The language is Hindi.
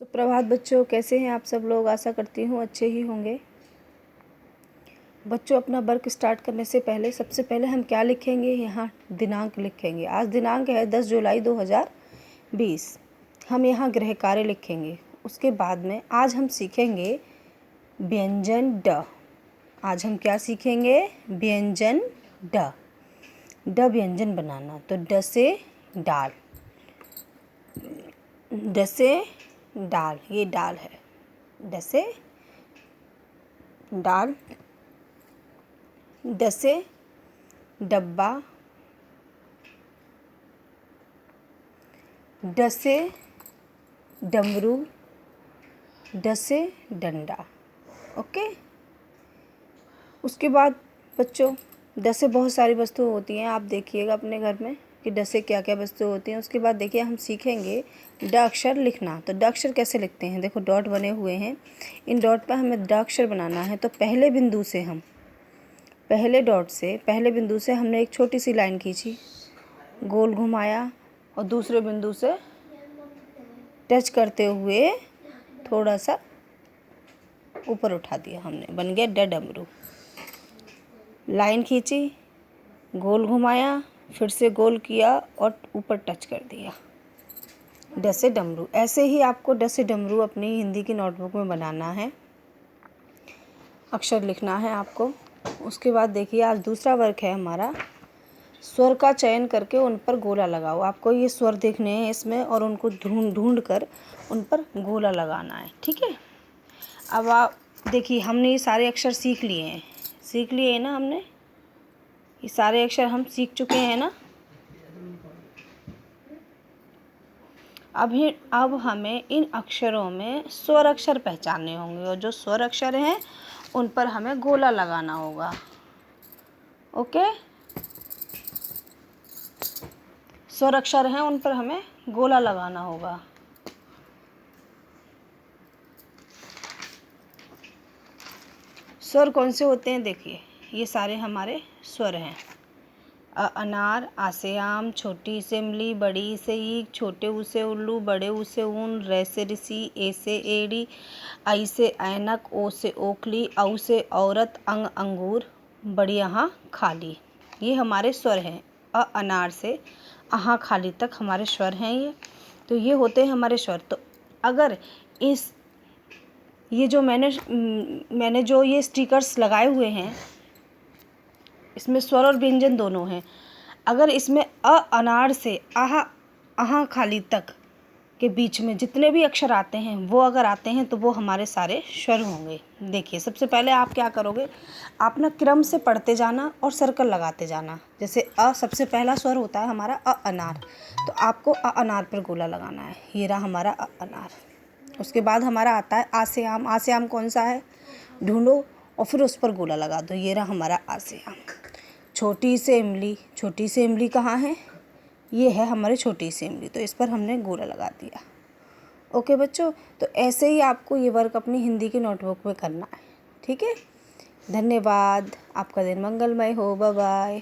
सुप्रभात बच्चों, कैसे हैं आप सब लोग। आशा करती हूँ अच्छे ही होंगे। बच्चों, अपना वर्क स्टार्ट करने से पहले सबसे पहले हम क्या लिखेंगे, यहाँ दिनांक लिखेंगे। आज दिनांक है 10 जुलाई 2020। हम यहाँ गृह कार्य लिखेंगे। उसके बाद में आज हम सीखेंगे व्यंजन ड। आज हम क्या सीखेंगे, व्यंजन ड। ड व्यंजन बनाना, तो ड से दाल, ड से दाल, ये दाल है, ड से दाल, ड से डब्बा, ड से डमरू, ड से डंडा। ओके। उसके बाद बच्चों, ड से बहुत सारी वस्तुएं होती हैं। आप देखिएगा अपने घर में कि ड से क्या क्या वस्तुएं होती हैं। उसके बाद देखिए हम सीखेंगे ड अक्षर लिखना। तो ड अक्षर कैसे लिखते हैं, देखो डॉट बने हुए हैं। इन डॉट पर हमें ड अक्षर बनाना है। तो पहले बिंदु से हम पहले बिंदु से हमने एक छोटी सी लाइन खींची, गोल घुमाया और दूसरे बिंदु से टच करते हुए थोड़ा सा ऊपर उठा दिया हमने, बन गया ड डमरू। लाइन खींची, गोल घुमाया, फिर से गोल किया और ऊपर टच कर दिया, ड से डमरू। ऐसे ही आपको ड से डमरू अपनी हिंदी की नोटबुक में बनाना है, अक्षर लिखना है आपको। उसके बाद देखिए आज दूसरा वर्क है हमारा, स्वर का चयन करके उन पर गोला लगाओ। आपको ये स्वर देखने हैं इसमें और उनको ढूंढ कर उन पर गोला लगाना है, ठीक है। अब आप देखिए, हमने ये सारे अक्षर सीख लिए हैं ना। हमने ये सारे अक्षर हम सीख चुके हैं ना। अब हमें इन अक्षरों में स्वर अक्षर पहचानने होंगे और जो स्वर अक्षर हैं उन पर हमें गोला लगाना होगा। ओके, स्वर अक्षर हैं उन पर हमें गोला लगाना होगा। स्वर कौन से होते हैं, देखिए ये सारे हमारे स्वर हैं। अ अनार, आ से आम, छोटी से इमली, बड़ी से ईख, छोटे ऊ से उल्लू, बड़े ऊ से ऊन, रे से ऋषि, ए से एड़ी, आई से ऐनक, ओ से ओखली, औ से औरत, अंग अंगूर, बड़ी यहाँ खाली। ये हमारे स्वर हैं। अ अनार से अहाँ खाली तक हमारे स्वर हैं ये। तो ये होते हैं हमारे स्वर। तो अगर ये जो मैंने जो ये स्टिकर्स लगाए हुए हैं, इसमें स्वर और व्यंजन दोनों हैं। अगर इसमें अ अनार से अहाँ खाली तक के बीच में जितने भी अक्षर आते हैं वो अगर आते हैं तो वो हमारे सारे स्वर होंगे। देखिए सबसे पहले आप क्या करोगे, आप ना क्रम से पढ़ते जाना और सर्कल लगाते जाना। जैसे अ सबसे पहला स्वर होता है हमारा अ अनार, तो आपको अ अनार पर गोला लगाना है। ये रहा हमारा अ अनार। उसके बाद हमारा आता है आ से आम। आ से आम कौन सा है, ढूंढो और फिर उस पर गोला लगा दो। ये रहा हमारा आ से आम। छोटी से इमली, छोटी से इमली कहाँ है, ये है हमारी छोटी सी इमली, तो इस पर हमने गोला लगा दिया। ओके बच्चों, तो ऐसे ही आपको ये वर्क अपनी हिंदी की नोटबुक में करना है, ठीक है। धन्यवाद, आपका दिन मंगलमय हो। Bye bye.